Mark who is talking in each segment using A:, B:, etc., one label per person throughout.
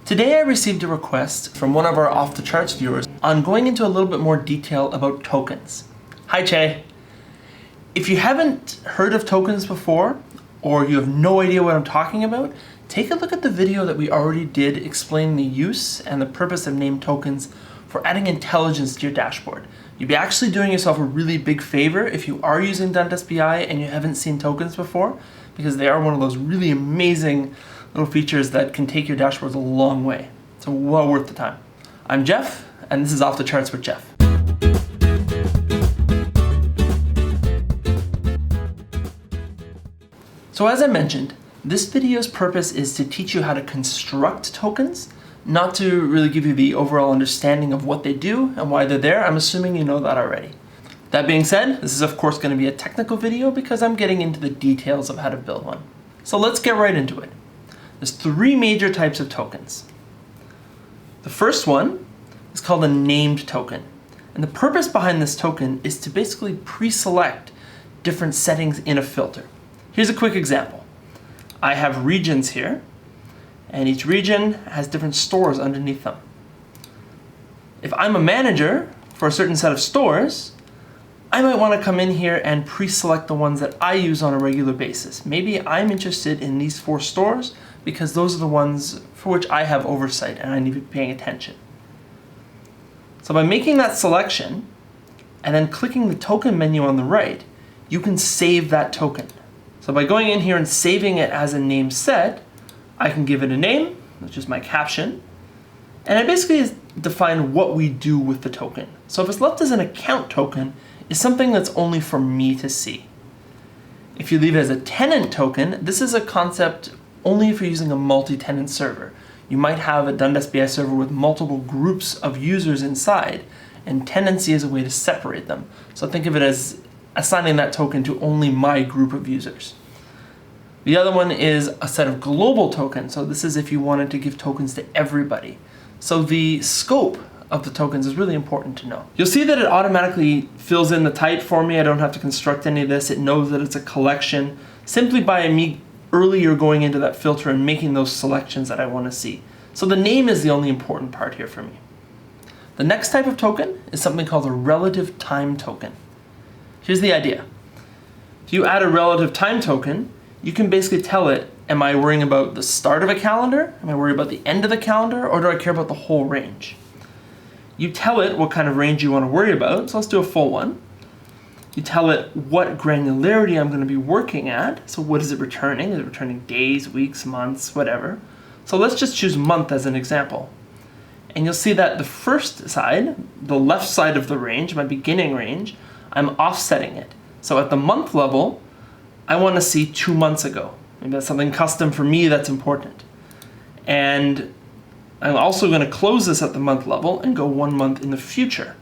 A: Today I received a request from one of our off the charts viewers on going into a little bit more detail about tokens. Hi Che. If you haven't heard of tokens before, or you have no idea what I'm talking about, take a look at the video that we already did explaining the use and the purpose of named tokens for adding intelligence to your dashboard. You'd be actually doing yourself a really big favor if you are using Dundas BI and you haven't seen tokens before, because they are one of those really amazing little features that can take your dashboards a long way. So well worth the time. I'm Jeff, and this is Off the Charts with Jeff. So as I mentioned, this video's purpose is to teach you how to construct tokens, not to really give you the overall understanding of what they do and why they're there. I'm assuming you know that already. That being said, this is of course going to be a technical video because I'm getting into the details of how to build one. So let's get right into it. There's three major types of tokens. The first one is called a named token. And the purpose behind this token is to basically pre-select different settings in a filter. Here's a quick example. I have regions here, and each region has different stores underneath them. If I'm a manager for a certain set of stores, I might want to come in here and pre-select the ones that I use on a regular basis. Maybe I'm interested in these 4 stores because those are the ones for which I have oversight and I need to be paying attention. So by making that selection and then clicking the token menu on the right, you can save that token. So by going in here and saving it as a name set, I can give it a name, which is my caption, and I basically define what we do with the token. So if it's left as an account token, it's something that's only for me to see. If you leave it as a tenant token, this is a concept only if you're using a multi-tenant server. You might have a Dundas BI server with multiple groups of users inside, and tenancy is a way to separate them. So think of it as assigning that token to only my group of users. The other one is a set of global tokens. So this is if you wanted to give tokens to everybody. So the scope of the tokens is really important to know. You'll see that it automatically fills in the type for me. I don't have to construct any of this. It knows that it's a collection simply by me earlier going into that filter and making those selections that I want to see. So the name is the only important part here for me. The next type of token is something called a relative time token. Here's the idea. If you add a relative time token, you can basically tell it, am I worrying about the start of a calendar? Am I worried about the end of the calendar? Or do I care about the whole range? You tell it what kind of range you want to worry about. So let's do a full one. You tell it what granularity I'm going to be working at. So what is it returning? Is it returning days, weeks, months, whatever? So let's just choose month as an example. And you'll see that the first side, the left side of the range, my beginning range, I'm offsetting it. So at the month level, I want to see 2 months ago. Maybe that's something custom for me that's important. And I'm also going to close this at the month level and go 1 month in the future.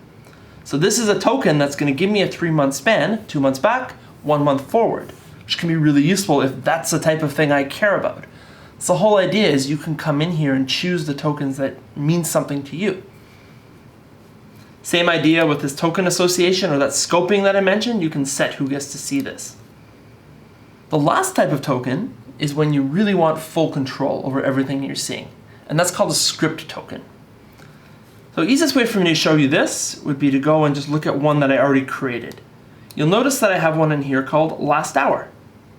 A: So this is a token that's going to give me a 3-month span, 2 months back, 1 month forward, which can be really useful if that's the type of thing I care about. So the whole idea is you can come in here and choose the tokens that mean something to you. Same idea with this token association or that scoping that I mentioned, you can set who gets to see this. The last type of token is when you really want full control over everything you're seeing, and that's called a script token. So the easiest way for me to show you this would be to go and just look at one that I already created. You'll notice that I have one in here called last hour.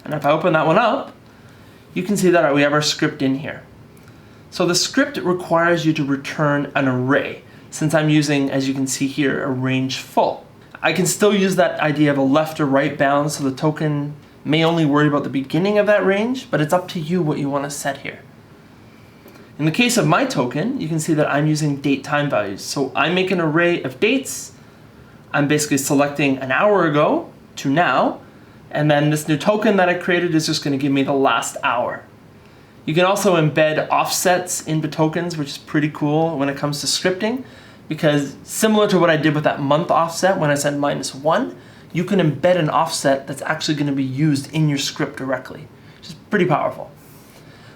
A: And if I open that one up, you can see that we have our script in here. So the script requires you to return an array, since I'm using, as you can see here, a range full. I can still use that idea of a left or right bound, so the token may only worry about the beginning of that range, but it's up to you what you want to set here. In the case of my token, you can see that I'm using date time values. So I make an array of dates. I'm basically selecting an hour ago to now, and then this new token that I created is just going to give me the last hour. You can also embed offsets into tokens, which is pretty cool when it comes to scripting, because similar to what I did with that month offset when I said -1, you can embed an offset that's actually going to be used in your script directly, which is pretty powerful.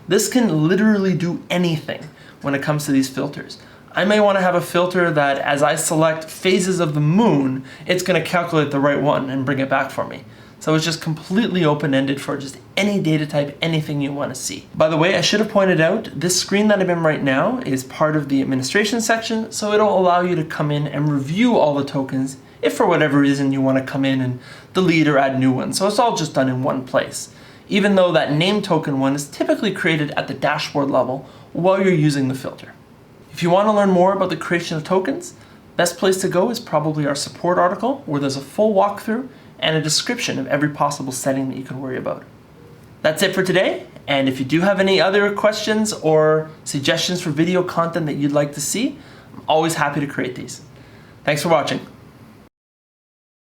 A: This can literally do anything when it comes to these filters. I may want to have a filter that as I select phases of the moon, it's going to calculate the right one and bring it back for me. So it's just completely open-ended for just any data type, anything you want to see. By the way, I should have pointed out, this screen that I'm in right now is part of the administration section, so it'll allow you to come in and review all the tokens if for whatever reason you want to come in and delete or add new ones. So it's all just done in one place, even though that name token one is typically created at the dashboard level while you're using the filter. If you want to learn more about the creation of tokens, best place to go is probably our support article, where there's a full walkthrough and a description of every possible setting that you can worry about. That's it for today, and if you do have any other questions or suggestions for video content that you'd like to see, I'm always happy to create these. Thanks for watching.